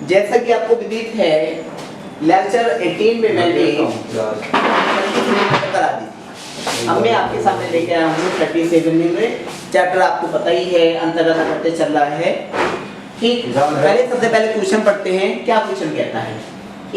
जैसा कि आपको विदित है लेक्चर 18 में मैंने करा दी थी। अब मैं आपके सामने लेके आया हूँ 37 में चैप्टर आपको पता ही है, अंतर्गत करते चल रहा है। ठीक, पहले सबसे पहले क्वेश्चन पढ़ते हैं। क्या क्वेश्चन कहता है?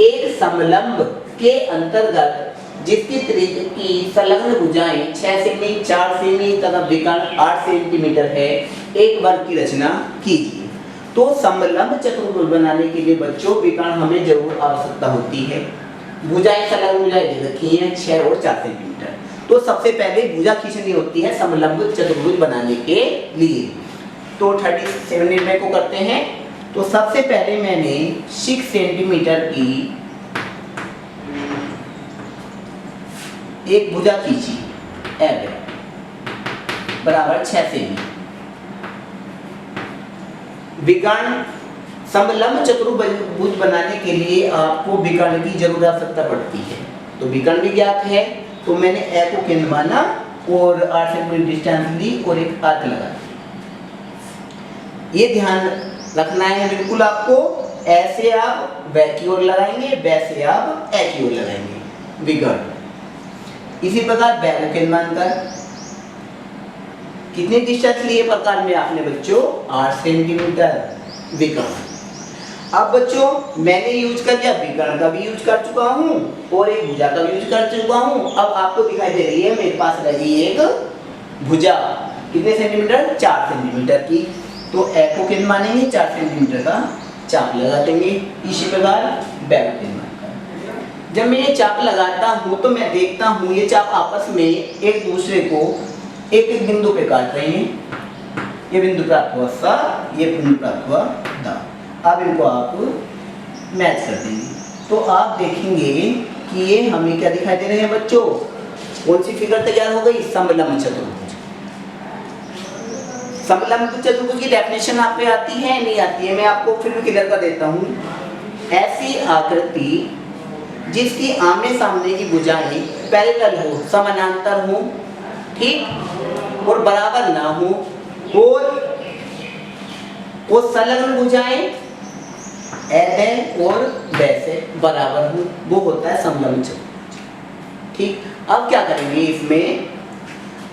एक समलंब के अंतर्गत जिसकी त्रिज्या की संलग्न भुजाएं 6 सेमी, 4 सेमी तथा विकर्ण 8 सेंटीमीटर है, एक वर्ग की रचना कीजिए। तो समलंब चतुर्भुज बनाने के लिए बच्चों विकर्ण हमें जरूर आवश्यकता होती है। भुजाएं संलग्न भुजाएं दे रखी हैं 6 और 4 सेंटीमीटर। तो सबसे पहले भुजा खींचनी होती है समलंब चतुर्भुज बनाने के लिए। तो 37 निर्णय को करते हैं। तो सबसे पहले मैंने 6 सेंटीमीटर की एक भुजा खींची एल बराबर 6 सेमी। विकर्ण समलंब चतुर्भुज बनाने के लिए आपको विकर्ण की जरूर आवश्यकता पड़ती है। तो विकर्ण भी ज्ञात है, तो मैंने ए को केंद्र माना और 8 सेंटीमीटर डिस्टेंस ली और एक आर्क लगा। ये ध्यान रखना है बिल्कुल आपको। ऐसे आप व की ओर लगाएंगे, वैसे आप ए की ओर लगाएंगे विकर्ण। इसी प्रकार व को केंद्र मानकर कितने डिस्टेंस लिए प्रकार में आपने बच्चों 8 सेंटीमीटर विकर्ण। अब बच्चों मैंने यूज कर दिया, विकर्ण का भी यूज कर चुका हूं और एक भुजा का भी यूज कर चुका हूं। अब आपको दिखाई दे रही है मेरे पास रही एक भुजा कितने सेंटीमीटर 4 सेंटीमीटर की। तो ए को केंद्र मानेंगे, 4 सेंटीमीटर का चाप लगा देंगे। इसी प्रकार ब को केंद्र मानकर जब मैं ये चाप लगाता हूं तो मैं देखता हूं ये चाप आपस में एक दूसरे को एक एक बिंदु पे काट रहे हैं। ये बिंदु प्राप्त हुआ सा, ये बिंदु प्राप्त हुआ दा। अब इनको आप मैच कर देंगे तो आप देखेंगे कि ये हमें क्या दिखाई दे रहे हैं बच्चों? कौन सी फिगर तैयार हो गई? समलंब चतुर्भुज। समलंब चतुर्भुज की डेफिनेशन आप पे आती है नहीं आती है? मैं आपको फिर भी क्लियर कर देता हूँ। ऐसी आकृति जिसकी आमने सामने की भुजाएं पैरेलल हो, समानांतर हो, ठीक, और बराबर ना हो, और वो संलग्न भुजाएं ए और ब से बराबर हो, वो होता है समलंब चतुर्भुज। ठीक, अब क्या करेंगे इसमें?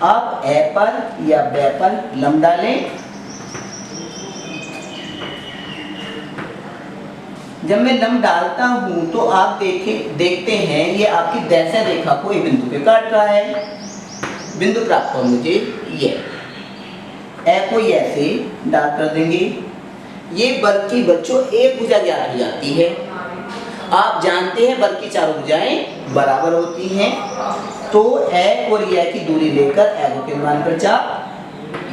आप ए पर या ब पर लंब डालें। जब मैं लंब डालता हूं तो आप देखते हैं ये आपकी दैर्घ्य रेखा को एक बिंदु पे काट रहा है। बिंदु प्राप्त हो मुझे ये ए को ये ऐसे डाल कर देंगे। ये बल की बच्चों एक भुजा ज्ञात हो जाती है। आप जानते हैं बल की चारों भुजाएं बराबर होती हैं। तो ए और ये की दूरी लेकर ए को केंद्र मानकर चाप,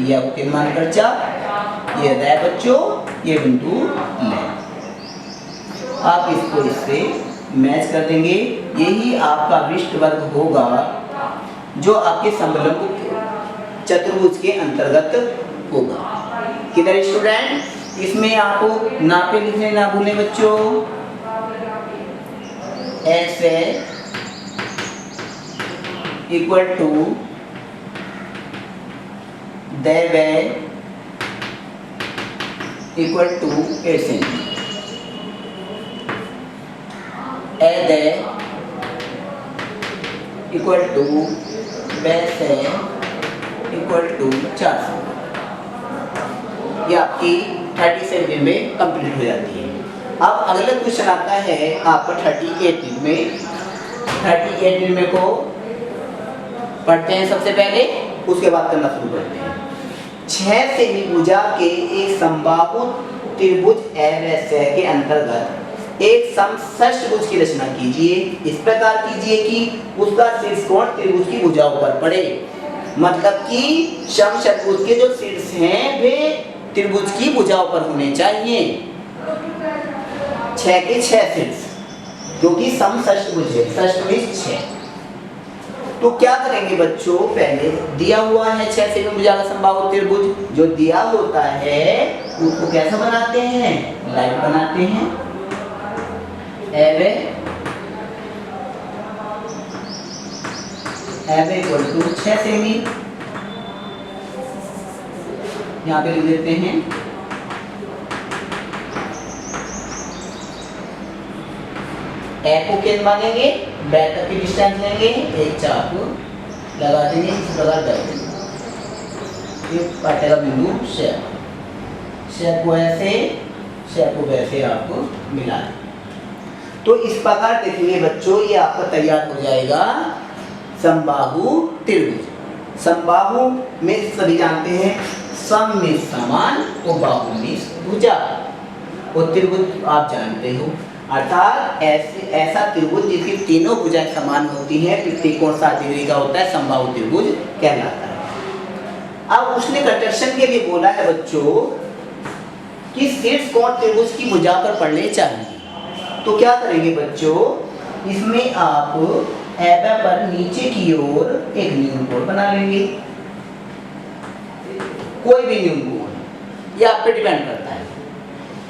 ये को केंद्र मानकर चाप, ये रहे बच्चों, ये बिंदु ले। आप इसको इससे मैच कर देंगे। यही आपका विशिष्ट वर्ग होगा जो आपके समलंब चतुर्भुज के अंतर्गत होगा। किधर स्टूडेंट? इसमें आपको नापे लिखने ना भूलें बच्चों। ऐसे इक्वल टू दैवे इक्वल टू 8 सेंटीमीटर। ए दे इक्वल टू वैसे इक्वल टू 4। ये आपकी 37 में कंप्लीट हो जाती है। अब अगला क्वेश्चन आता है आपका 38 में। 38 में को पढ़ते हैं सबसे पहले, उसके बाद करना शुरू करते हैं। 6 सेमी भुजा के एक समबाहु त्रिभुज एवरेस्ट के अंतर्गत एक समषष्ठभुज की रचना कीजिए। इस प्रकार कीजिए कि उसका शीर्ष कोण त्रिभुज की भुजाओं पर पड़े। मतलब कि समषष्ठभुज के जो शीर्ष हैं वे त्रिभुज की भुजाओं पर होने चाहिए। 6 के 6 शीर्ष जो कि समषष्ठभुज है, षष्ठभुज 6। तो क्या करेंगे बच्चों? पहले दिया हुआ है 6 सेमी भुजा का समबाहु त्रिभुज। जो दिया होता है उसको कैसा बनाते हैं? लाइट बनाते हैं। एवे इक्वल टू 6 सेमी, यहाँ पे लिख देते हैं ए को केंद्र मानेंगे, बै तक की डिस्टेंस लेंगे, एक चाप लगा देंगे, इस प्रकार कर देंगे। ये काटेगा बिंदु शे को ऐसे, शे को वैसे आपको मिला दें। तो इस प्रकार देखिए बच्चों, ये आपका तैयार हो जाएगा समबाहु त्रिभुज। समबाहु में सभी जानते हैं सम में समान और बाहु में भुजा, और त्रिभुज आप जानते हो अर्थात ऐसा त्रिभुज जिसकी तीनों भुजाएं समान होती हैं, त्रिकोण 60 डिग्री का होता है, समबाहु त्रिभुज कहलाता है। अब उसने कटरशन के लिए बोला है बच्चों कि शीर्ष कोण त्रिभुज की भुजा पर पड़ने चाहिए। तो क्या करेंगे बच्चों, इसमें आप एबा पर नीचे की ओर एक न्यून कोण बना लेंगे, कोई भी न्यून कोण, ये आप पे डिपेंड करता है।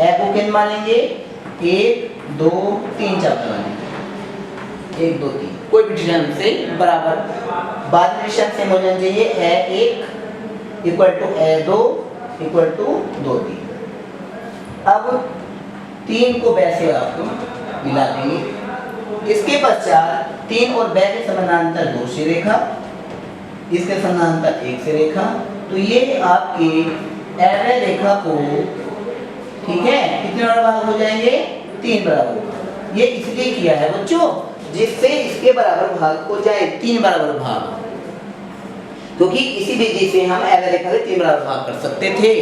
ए को केंद्र मानेंगे, 1 2 3 चाप लगाएंगे, 1 2 3 कोई भी डिस्टेंस से बराबर, बाद डिस्टेंस सेम हो जाना चाहिए। A one equal to A two equal to 2 3। अब 3 को वैसे आपको मिला देंगे। इसके पश्चात 3 और बै के समानांतर 2 से रेखा, इसके समानांतर 1 से रेखा, तो ये आपके एबे रेखा को, ठीक है, कितने बराबर भाग हो जाएंगे, 3 बराबर। ये इसलिए किया है बच्चों जिससे इसके बराबर भाग हो जाए 3 बराबर भाग, क्योंकि इसी विधि से हम एबे रेखा के 3 बराबर भाग कर सकते थे।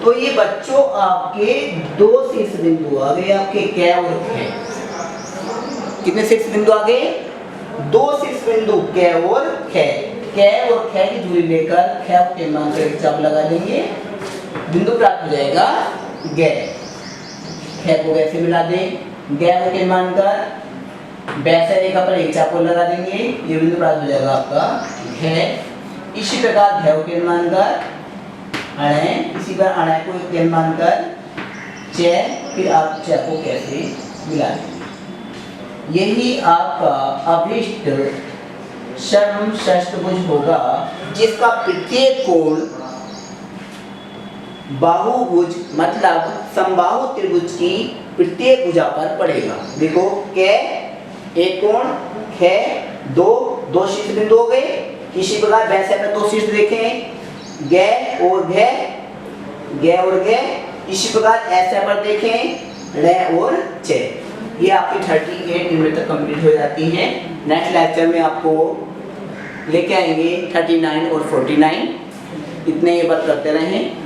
तो ये बच्चों आपके 2 शीर्ष बिंदु आ गए, आपके कै और खे। कितने शीर्ष बिंदु आ गए, 2 शीर्ष बिंदु कै और खे। कै और खे की दूरी लेकर खे के मान पर एक चाप लगा देंगे, बिंदु प्राप्त हो जाएगा गै। खे को वैसे मिला दें, गै को केंद्र मानकर वैसे रेखा पर एक चाप लगा देंगे, ये बिंदु प्राप्त हो जाएगा आपका घ। इसी प्रकार घ को केंद्र मानकर अणे, इसी पर अणे को केंद्र मानकर चे, फिर आप चे को कैसे मिला देंगे। यही आपका अभिष्ट षष्ठभुज होगा, जिसका प्रत्येक कोण बाहुभुज मतलब समबाहु त्रिभुज की प्रत्येक भुजा पर पड़ेगा। देखो के एक कोण, खे 2 शीर्ष बिंदु हो गए, इसी प्रकार वैसे में 2 शीर्ष देखें, गै और घ, गै और घ, इसी प्रकार ऐसे पर देखें रे और चे। ये आपकी 38 यूनिट तक कंप्लीट हो जाती है। नेक्स्ट लेक्चर में आपको लेके आएंगे 39 और 49, इतने ये बात करते रहें।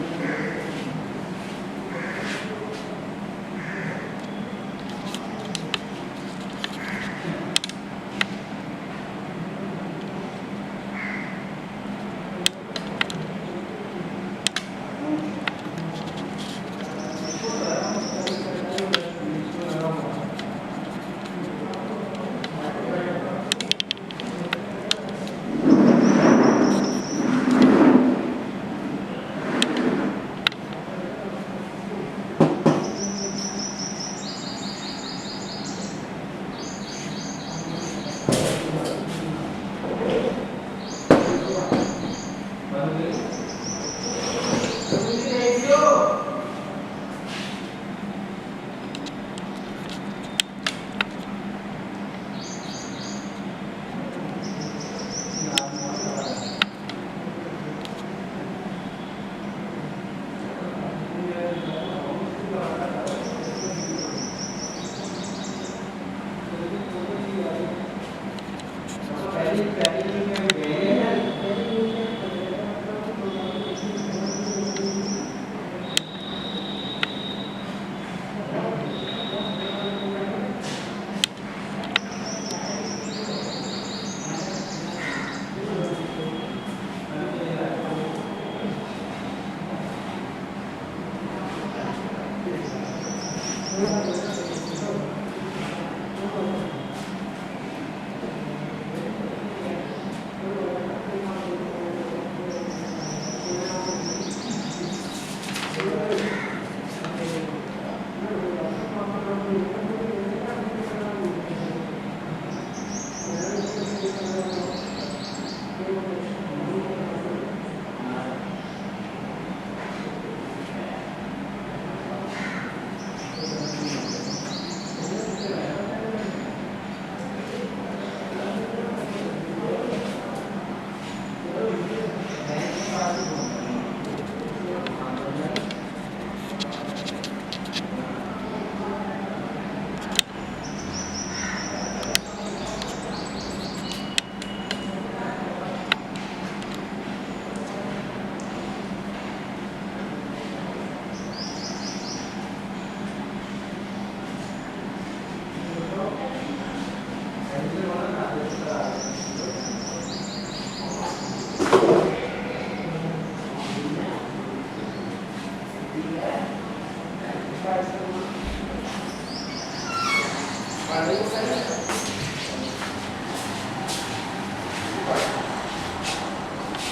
Para